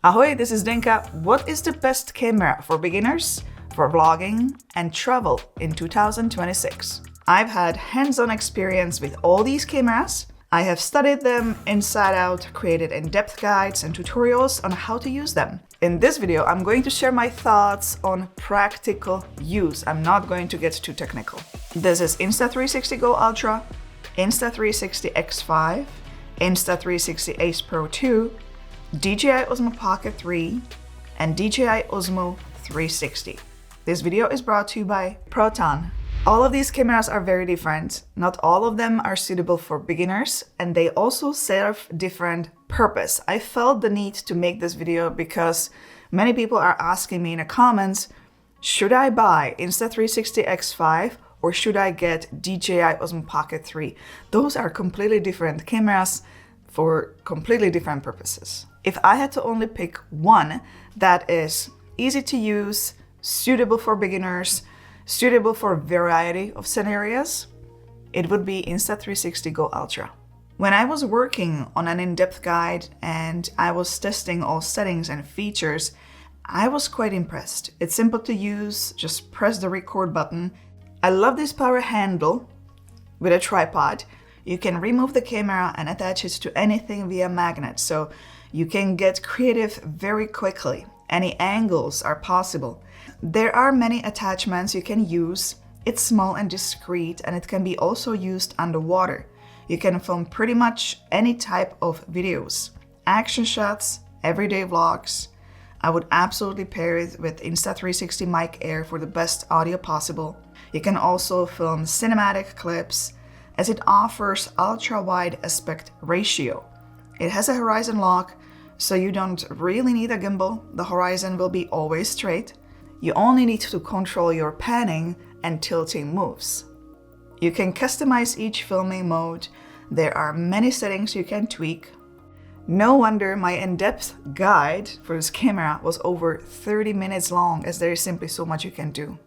Ahoy, this is Zdenka. What is the best camera for beginners, for vlogging and travel in 2026? I've had hands-on experience with all these cameras. I have studied them inside out, created in-depth guides and tutorials on how to use them. In this video, I'm going to share my thoughts on practical use. I'm not going to get too technical. This is Insta360 Go Ultra, Insta360 X5, Insta360 Ace Pro 2, DJI OSMO Pocket 3, and DJI OSMO 360. This video is brought to you by Proton. All of these cameras are very different. Not all of them are suitable for beginners, and they also serve different purpose. I felt the need to make this video because many people are asking me in the comments, should I buy Insta360 X5 or should I get DJI OSMO Pocket 3? Those are completely different cameras for completely different purposes. If I had to only pick one that is easy to use, suitable for beginners, suitable for a variety of scenarios, it would be Insta360 Go Ultra. When I was working on an in-depth guide and I was testing all settings and features, I was quite impressed. It's simple to use, just press the record button. I love this power handle with a tripod. You can remove the camera and attach it to anything via magnet, so you can get creative very quickly. Any angles are possible. There are many attachments you can use. It's small and discreet, and it can be also used underwater. You can film pretty much any type of videos. Action shots, everyday vlogs. I would absolutely pair it with Insta360 Mic Air for the best audio possible. You can also film cinematic clips, as it offers ultra-wide aspect ratio. It has a horizon lock, so you don't really need a gimbal. The horizon will be always straight. You only need to control your panning and tilting moves. You can customize each filming mode. There are many settings you can tweak. No wonder my in-depth guide for this camera was over 30 minutes long, as there is simply so much you can do.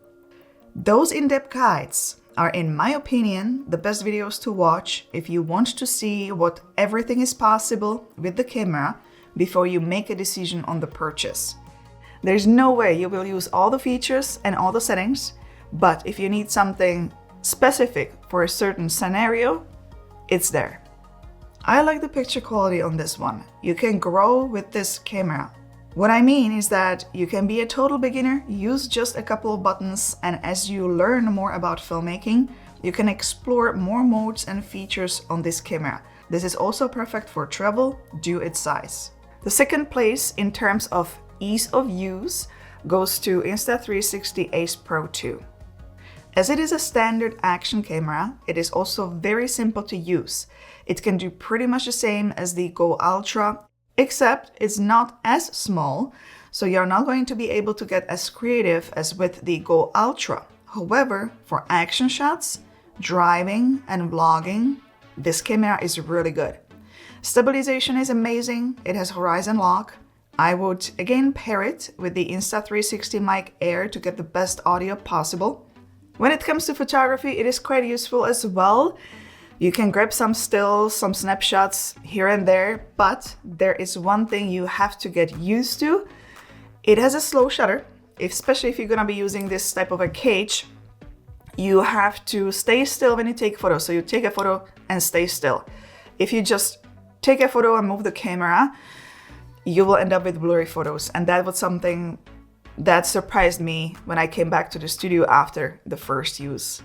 Those in-depth guides are, in my opinion, the best videos to watch if you want to see what everything is possible with the camera before you make a decision on the purchase. There's no way you will use all the features and all the settings, but if you need something specific for a certain scenario, it's there. I like the picture quality on this one. You can grow with this camera. What I mean is that you can be a total beginner, use just a couple of buttons, and as you learn more about filmmaking, you can explore more modes and features on this camera. This is also perfect for travel due its size. The second place in terms of ease of use goes to Insta360 Ace Pro 2. As it is a standard action camera, it is also very simple to use. It can do pretty much the same as the Go Ultra, except it's not as small, so you're not going to be able to get as creative as with the Go Ultra. However, for action shots, driving and vlogging, this camera is really good. Stabilization is amazing. It has horizon lock. I would again pair it with the Insta360 Mic Air to get the best audio possible. When it comes to photography, it is quite useful as well. You can grab some stills, some snapshots here and there, but there is one thing you have to get used to. It has a slow shutter, especially if you're gonna be using this type of a cage. You have to stay still when you take photos. So you take a photo and stay still. If you just take a photo and move the camera, you will end up with blurry photos. And that was something that surprised me when I came back to the studio after the first use.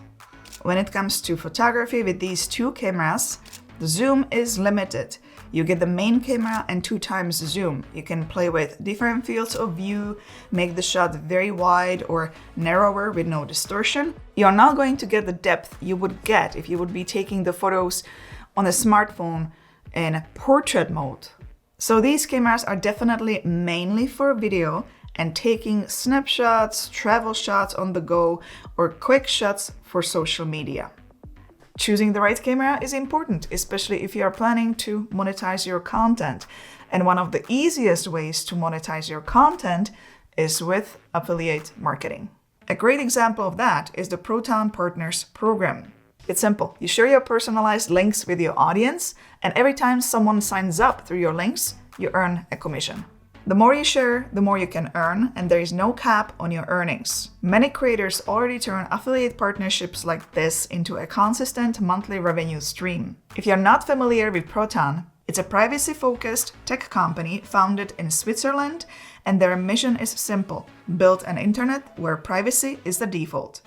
When it comes to photography with these two cameras, the zoom is limited. You get the main camera and 2 times zoom. You can play with different fields of view, make the shot very wide or narrower with no distortion. You're not going to get the depth you would get if you would be taking the photos on a smartphone in portrait mode. So these cameras are definitely mainly for video and taking snapshots, travel shots on the go, or quick shots for social media. Choosing the right camera is important, especially if you are planning to monetize your content. And one of the easiest ways to monetize your content is with affiliate marketing. A great example of that is the Proton Partners program. It's simple. You share your personalized links with your audience, and every time someone signs up through your links, you earn a commission. The more you share, the more you can earn, and there is no cap on your earnings. Many creators already turn affiliate partnerships like this into a consistent monthly revenue stream. If you're not familiar with Proton, it's a privacy-focused tech company founded in Switzerland, and their mission is simple: build an internet where privacy is the default.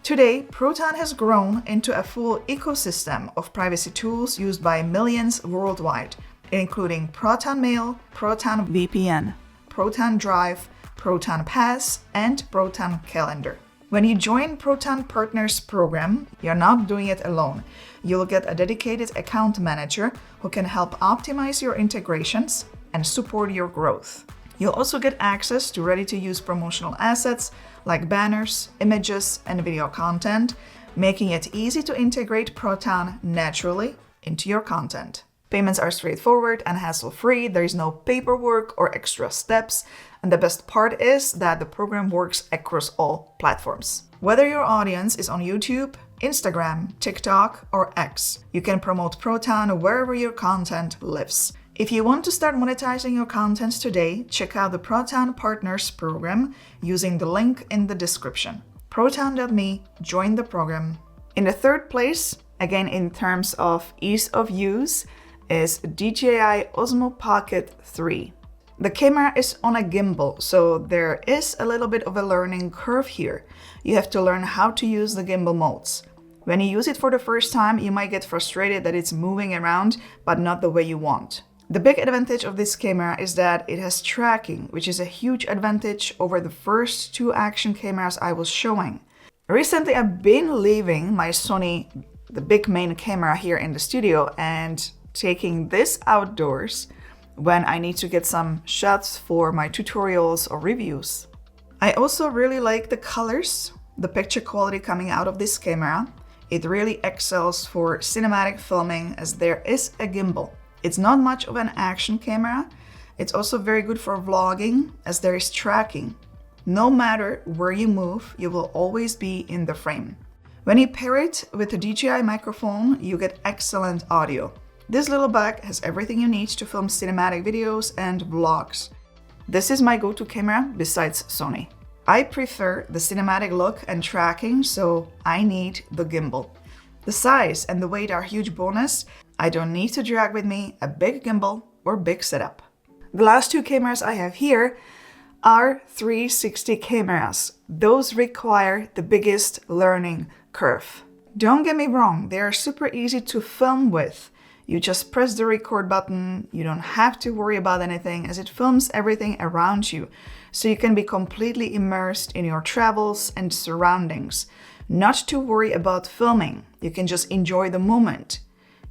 Today, Proton has grown into a full ecosystem of privacy tools used by millions worldwide, including Proton Mail, Proton VPN, Proton Drive, Proton Pass, and Proton Calendar. When you join Proton Partners program, you're not doing it alone. You'll get a dedicated account manager who can help optimize your integrations and support your growth. You'll also get access to ready-to-use promotional assets like banners, images, and video content, making it easy to integrate Proton naturally into your content. Payments are straightforward and hassle-free. There is no paperwork or extra steps. And the best part is that the program works across all platforms. Whether your audience is on YouTube, Instagram, TikTok, or X, you can promote Proton wherever your content lives. If you want to start monetizing your content today, check out the Proton Partners program using the link in the description. Proton.me, join the program. In the third place, again in terms of ease of use, is DJI OSMO Pocket 3. The camera is on a gimbal, so there is a little bit of a learning curve here. You have to learn how to use the gimbal modes. When you use it for the first time, you might get frustrated that it's moving around, but not the way you want. The big advantage of this camera is that it has tracking, which is a huge advantage over the first two action cameras I was showing. Recently, I've been leaving my Sony, the big main camera here in the studio, and taking this outdoors when I need to get some shots for my tutorials or reviews. I also really like the colors, the picture quality coming out of this camera. It really excels for cinematic filming as there is a gimbal. It's not much of an action camera. It's also very good for vlogging as there is tracking. No matter where you move, you will always be in the frame. When you pair it with a DJI microphone, you get excellent audio. This little bag has everything you need to film cinematic videos and vlogs. This is my go-to camera besides Sony. I prefer the cinematic look and tracking, so I need the gimbal. The size and the weight are a huge bonus. I don't need to drag with me a big gimbal or big setup. The last two cameras I have here are 360 cameras. Those require the biggest learning curve. Don't get me wrong, they are super easy to film with. You just press the record button, you don't have to worry about anything as it films everything around you, so you can be completely immersed in your travels and surroundings. Not to worry about filming, you can just enjoy the moment.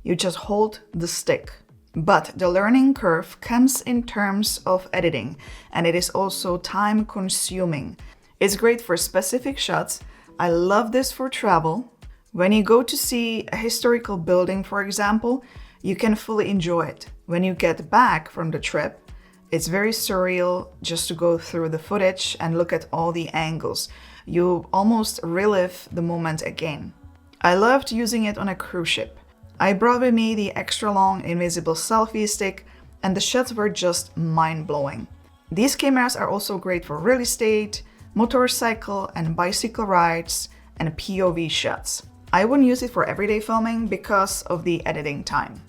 You just hold the stick. But the learning curve comes in terms of editing, and it is also time consuming. It's great for specific shots. I love this for travel. When you go to see a historical building, for example, you can fully enjoy it. When you get back from the trip, it's very surreal just to go through the footage and look at all the angles. You almost relive the moment again. I loved using it on a cruise ship. I brought with me the extra long invisible selfie stick, and the shots were just mind-blowing. These cameras are also great for real estate, motorcycle and bicycle rides, and POV shots. I wouldn't use it for everyday filming because of the editing time.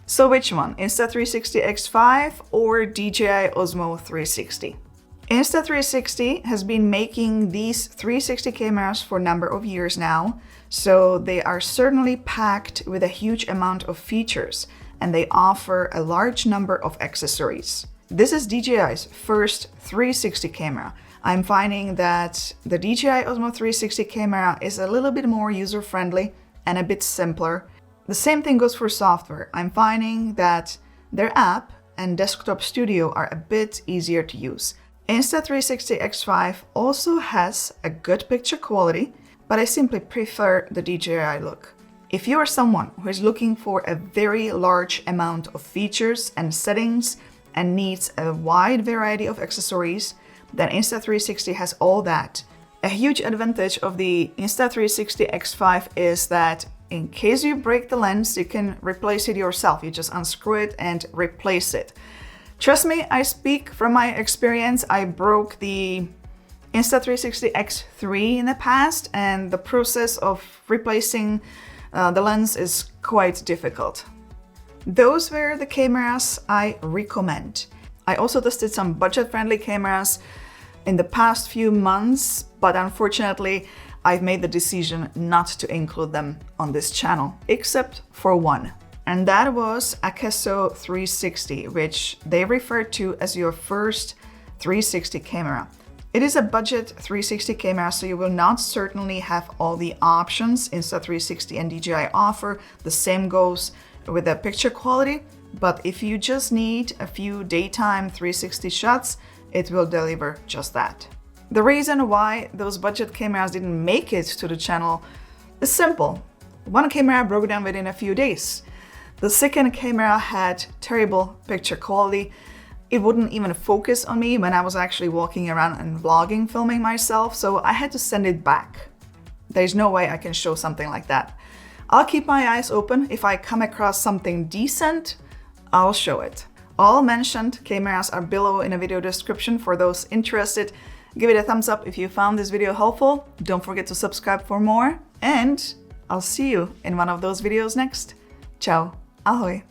So which one, Insta360 X5 or DJI Osmo 360? Insta360 has been making these 360 cameras for a number of years now, so they are certainly packed with a huge amount of features, and they offer a large number of accessories. This is DJI's first 360 camera. I'm finding that the DJI Osmo 360 camera is a little bit more user-friendly and a bit simpler. The same thing goes for software. I'm finding that their app and desktop studio are a bit easier to use. Insta360 X5 also has a good picture quality, but I simply prefer the DJI look. If you are someone who is looking for a very large amount of features and settings and needs a wide variety of accessories, then Insta360 has all that. A huge advantage of the Insta360 X5 is that in case you break the lens, you can replace it yourself. You just unscrew it and replace it. Trust me, I speak from my experience. I broke the Insta360 X5 in the past, and the process of replacing the lens is quite difficult. Those were the cameras I recommend. I also tested some budget-friendly cameras in the past few months, but unfortunately, I've made the decision not to include them on this channel, except for one. And that was Akeso 360, which they refer to as your first 360 camera. It is a budget 360 camera, so you will not certainly have all the options Insta360 and DJI offer. The same goes with the picture quality, but if you just need a few daytime 360 shots, it will deliver just that. The reason why those budget cameras didn't make it to the channel is simple. One camera broke down within a few days. The second camera had terrible picture quality. It wouldn't even focus on me when I was actually walking around and vlogging, filming myself, so I had to send it back. There's no way I can show something like that. I'll keep my eyes open. If I come across something decent, I'll show it. All mentioned cameras are below in a video description for those interested. Give it a thumbs up if you found this video helpful. Don't forget to subscribe for more, and I'll see you in one of those videos next. Ciao, ahoj.